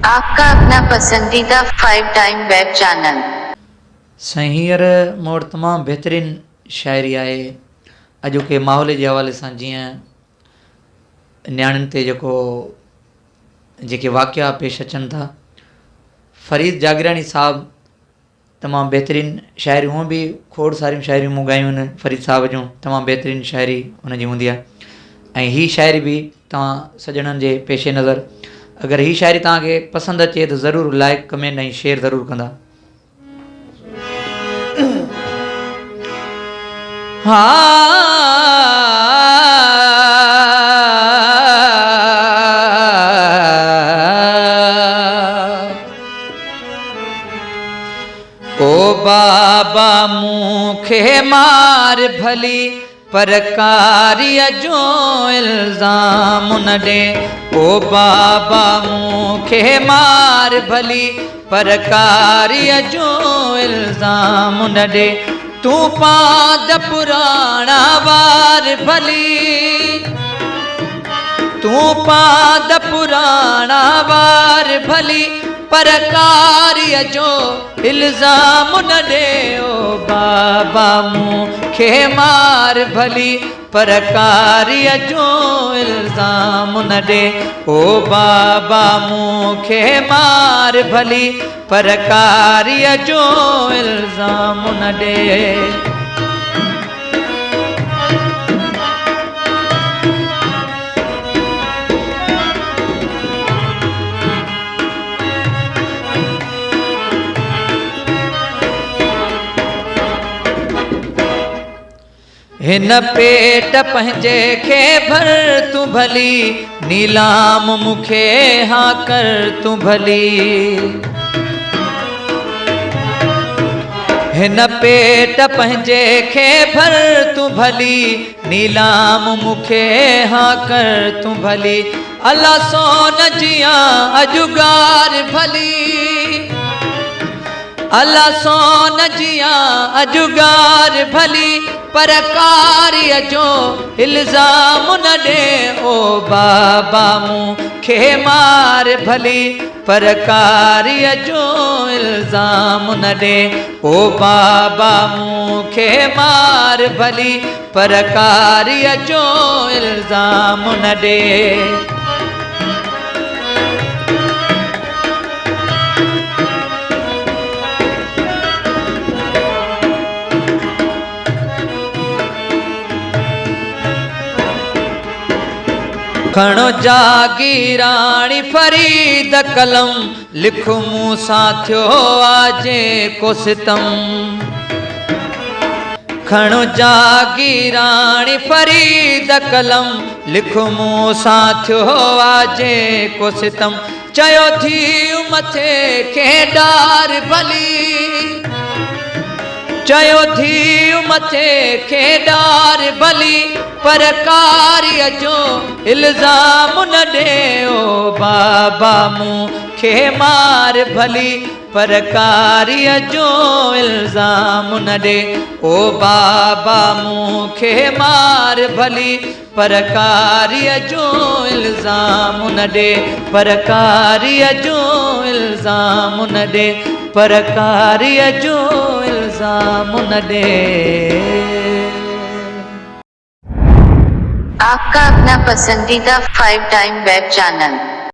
आपका अपना पसंदीदा 5 टाइम वेब चैनल। हींअर मूं वटि तमामु बहितरीन शाइरी आहे। अॼोके माहौल जे हवाले सां जीअं न्याणियुनि ते जेके वाक़िया पेश अचनि था, फ़रीद जागरानी साहब तमामु बहितरीन शाइरी, हूअं बि खोड़ सारियूं शाइरियूं मूं ॻायूं आहिनि फ़रीद साहब जूं, तमामु बहितरीन शाइरी हुनजी हूंदी आहे। ऐं हीअ शाइरी बि तव्हां सॼणनि जे पेशे नज़र, अगरि हीअ शाइरी तव्हांखे पसंदि अचे त ज़रूरु लाइक कमेंट ऐं शेयर ज़रूरु कंदा। ओ बाबा मूंखे मार भली पर कारीअ जो इल्ज़ाम न ॾे। ओ बाबा मूंखे मार भली पर कारीअ जो इल्ज़ाम न ॾे। तूं पांद पुराणा वार भली, तूं पांद पुराणा वार भली पर कारीअ जो इल्ज़ाम न ॾे। ओ बाबा मूंखे मार भली पर कारीअ जो इल्ज़ाम न ॾे। ओ बाबा मूंखे मार भली पर कारीअ जो इल्ज़ाम न ॾे। हिन पेट पंहिंजे खे भर तूं भली, नीलाम मूंखे हा कर तूं भली। हिन पेट पंहिंजे खे भर तूं भली, नीलाम मूंखे हा कर तूं भली। अल्लाह सोन जियां अजुगार भली, अल्लाह सोन जियां अजुगार भली पर कारीअ जो इल्ज़ाम न ॾे। ओ बाबा मूंखे मार भली पर कारीअ जो इल्ज़ाम न ॾे। ओ बाबा मूंखे मार भली पर कारीअ जो इल्ज़ाम न ॾे। खणो जागीराणी फरीद कलम, लिखो मूं सां थियो आजे को सितम। खणो जागीराणी फरीद कलम, लिखो मूं सां थियो आजे को सितम। चयो थी मथे खे डार भली, चयो थी मथे खे डार भली पर कारीअ जो इल्ज़ाम न ॾे। ओ बाबा मूंखे मार भली पर कारीअ जो इल्ज़ाम न ॾे। ओ बाबा मूंखे मार भली पर कारीअ जो इल्ज़ाम न ॾे, पर कारीअ जो इल्ज़ाम न ॾे, पर कारीअ जो इल्ज़ाम न ॾे। आपका अपना पसंदीदा 5 टाइम वेब चैनल।